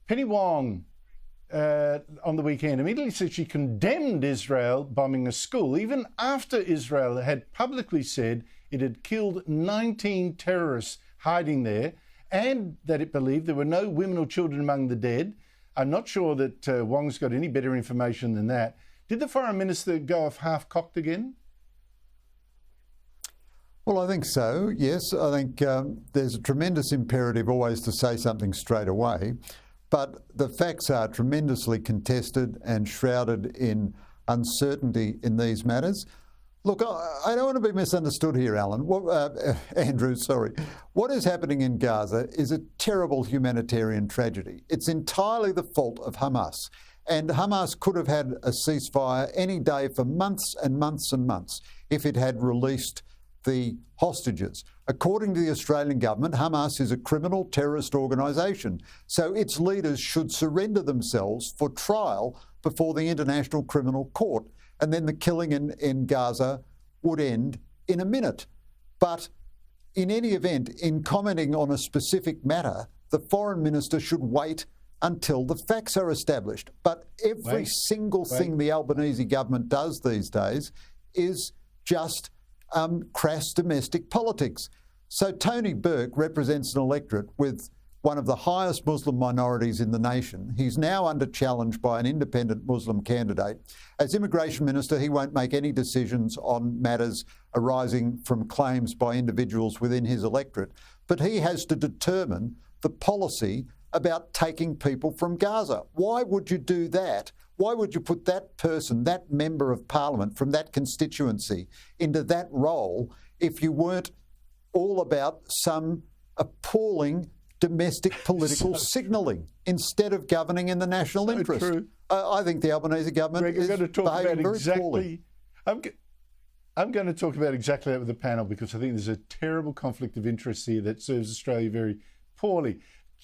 Penny Wong on the weekend immediately said she condemned Israel bombing a school, even after Israel had publicly said it had killed 19 terrorists hiding there, and that it believed there were no women or children among the dead. I'm not sure that Wong's got any better information than that. Did the Foreign Minister go off half-cocked again? Well, I think so, yes. I think there's a tremendous imperative always to say something straight away, but the facts are tremendously contested and shrouded in uncertainty in these matters. Look, I don't want to be misunderstood here, Alan. Andrew, sorry. What is happening in Gaza is a terrible humanitarian tragedy. It's entirely the fault of Hamas. And Hamas could have had a ceasefire any day for months and months and months if it had released the hostages. According to the Australian government, Hamas is a criminal terrorist organisation, so its leaders should surrender themselves for trial before the International Criminal Court, and then the killing in Gaza would end in a minute. But in any event, in commenting on a specific matter, the Foreign Minister should wait until the facts are established. But every single thing the Albanese government does these days is just crass domestic politics. So Tony Burke represents an electorate with one of the highest Muslim minorities in the nation. He's now under challenge by an independent Muslim candidate. As Immigration Minister, he won't make any decisions on matters arising from claims by individuals within his electorate. But he has to determine the policy about taking people from Gaza. Why would you do that? Why would you put that person, that member of parliament from that constituency into that role if you weren't all about some appalling domestic political signalling instead of governing in the national interest? True. I think the Albanese government is behaving very poorly. I'm going to talk about exactly that with the panel, because I think there's a terrible conflict of interest here that serves Australia very poorly.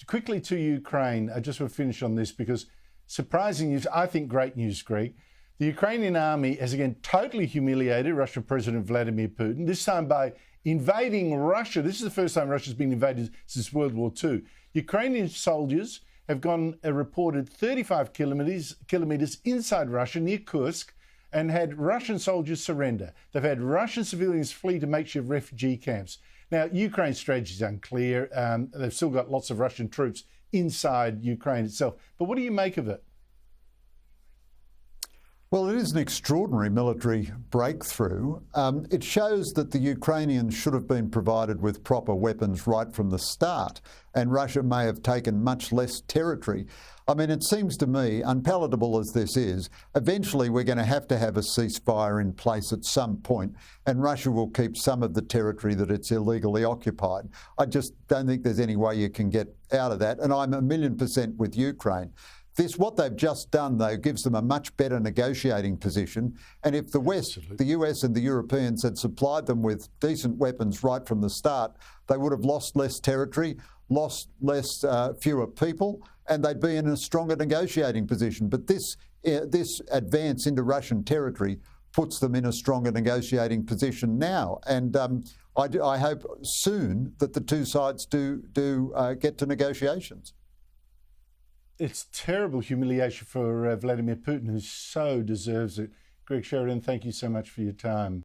Quickly to Ukraine, I just want to finish on this because surprising news, I think great news, Greg. The Ukrainian army has again totally humiliated Russian President Vladimir Putin, this time by invading Russia. This is the first time Russia's been invaded since World War II. Ukrainian soldiers have gone a reported 35 kilometres inside Russia, near Kursk, and had Russian soldiers surrender. They've had Russian civilians flee to makeshift refugee camps. Now, Ukraine's strategy is unclear. They've still got lots of Russian troops inside Ukraine itself. But what do you make of it? Well, it is an extraordinary military breakthrough. It shows that the Ukrainians should have been provided with proper weapons right from the start, and Russia may have taken much less territory. I mean, it seems to me, unpalatable as this is, eventually we're going to have a ceasefire in place at some point, and Russia will keep some of the territory that it's illegally occupied. I just don't think there's any way you can get out of that, and I'm 1,000,000% with Ukraine. What they've just done, though, gives them a much better negotiating position. And if the West, the US and the Europeans had supplied them with decent weapons right from the start, they would have lost less territory, lost fewer people, and they'd be in a stronger negotiating position. But this advance into Russian territory puts them in a stronger negotiating position now. And I hope soon that the two sides do get to negotiations. It's terrible humiliation for Vladimir Putin, who so deserves it. Greg Sheridan, thank you so much for your time.